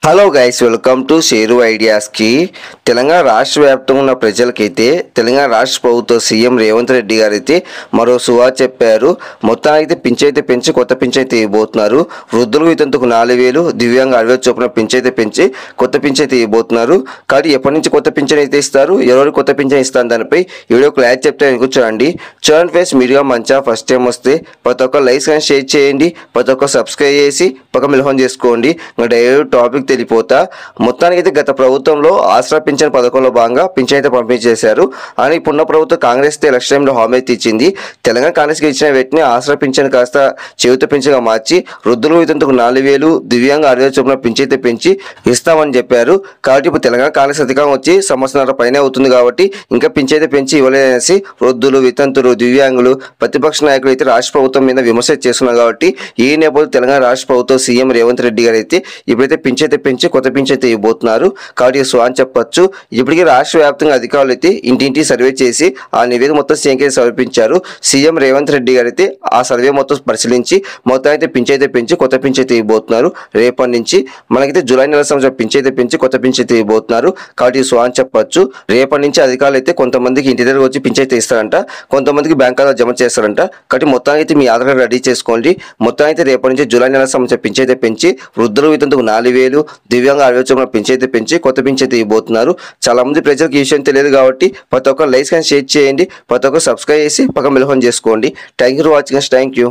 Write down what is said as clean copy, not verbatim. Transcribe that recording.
Hello guys, welcome to Sheru ఐడియాస్కి. తెలంగాణ రాష్ట్ర వ్యాప్తంగా ఉన్న ప్రజలకైతే తెలంగాణ రాష్ట్ర ప్రభుత్వ సీఎం రేవంత్ రెడ్డి గారు అయితే మరో సువా చెప్పారు. మొత్తానికి పింఛైతే పెంచి కొత్త పింఛైతే ఇవ్వబోతున్నారు. వృద్ధులకు ఇతందుకు 4,000, దివ్యాంగ 60,000 చొప్పున పింఛైతే పెంచి కొత్త పింఛైతే ఇవ్వబోతున్నారు. కాబట్టి ఎప్పటి నుంచి కొత్త పింఛన్ అయితే ఇస్తారు, ఎవరికి కొత్త పింఛన్ ఇస్తారు దానిపై వీడియో క్లారిటీ చెప్తే కూర్చోండి. చూడండి ఫ్రెండ్స్, మీడియా మంచిగా ఫస్ట్ టైం వస్తే ప్రతి ఒక్క లైక్స్ కానీ షేర్ చేయండి, ప్రతి ఒక్క సబ్స్క్రైబ్ చేసి పక్క మిలహం చేసుకోండి. డైరెక్ట్ టాపిక్ తెలిపోతా. మొత్తానికి అయితే గత ప్రభుత్వంలో ఆసరా పింఛన్ పథకంలో భాగంగా పింఛన్ అయితే పంపిణీ చేశారు. అని ఇప్పుడున్న ప్రభుత్వం కాంగ్రెస్ ఎలక్షన్ టైంలో హామీ అయితే ఇచ్చింది. తెలంగాణ కాంగ్రెస్కి ఇచ్చిన వెంటనే ఆసరా పింఛన్ కాస్త చేయుత పింఛన్గా మార్చి వృద్ధులకు ఇతందుకు 4,000, దివ్యాంగ 60,000 చొప్పున పింఛన్ అయితే పెంచి ఇస్తామని చెప్పారు. కాబట్టి ఇప్పుడు తెలంగాణ కాంగ్రెస్ అధికారం వచ్చి సంవత్సరాల పైన అవుతుంది కాబట్టి ఇంకా పింఛన్ అయితే పెంచి ఇవ్వలేదనేసి వృద్ధులు, వితంతులు, దివ్యాంగులు, ప్రతిపక్ష నాయకులు అయితే రాష్ట్ర ప్రభుత్వం మీద విమర్శ చేస్తున్నారు. కాబట్టి ఈ నేపథ్యంలో తెలంగాణ రాష్ట్ర ప్రభుత్వం సీఎం రేవంత్ రెడ్డి గారు అయితే ఇప్పుడైతే పింఛన్ అయితే పెంచి కొత్త పింఛన్ అయితే ఇవ్వబోతున్నారు. కాబట్టి స్వాన్ చెప్పొచ్చు. ఇప్పటికీ రాష్ట్ర వ్యాప్తంగా అధికారులు అయితే ఇంటింటి సర్వే చేసి ఆ నివేదిక మొత్తం సీఎంకి సమర్పించారు. సీఎం రేవంత్ రెడ్డి గారు అయితే ఆ సర్వే మొత్తం పరిశీలించి మొత్తం అయితే పింఛన్ అయితే పెంచి కొత్త పింఛన్ అయితే ఇవ్వబోతున్నారు. రేపటి నుంచి మనకైతే జూలై నెల సంవత్సరం పింఛన్ అయితే పెంచి కొత్త పింఛన్ అయితే ఇవ్వబోతున్నారు. కాబట్టి స్వాన్ చెప్పొచ్చు. రేపటి నుంచి అధికారులు అయితే కొంతమందికి ఇంటి దగ్గర వచ్చి పింఛన్ అయితే ఇస్తారంట, కొంతమందికి బ్యాంక్ ఖాతా జమ చేస్తారంట. కాబట్టి మొత్తానికి అయితే మీ ఆధార్ కార్డు రెడీ చేసుకోండి. మొత్తం అయితే రేపటి నుంచి జూలై నెల సంవత్సరం పింఛన్ అయితే పెంచి వృద్ధులకు ఇతందుకు 4,000, దివ్యాంగ 60,000 చొప్పున పింఛన్ అయితే పెంచి కొత్త పింఛన్ అయితే ఇవ్వబోతున్నారు. చాలా మంది ప్రజలకు ఈ విషయం తెలియదు కాబట్టి ప్రతి ఒక్క లైక్స్ కానీ షేర్ చేయండి, ప్రతి ఒక్క సబ్స్క్రైబ్ చేసి పక్క మిలహం చేసుకోండి. Thank you for watching. Thank you.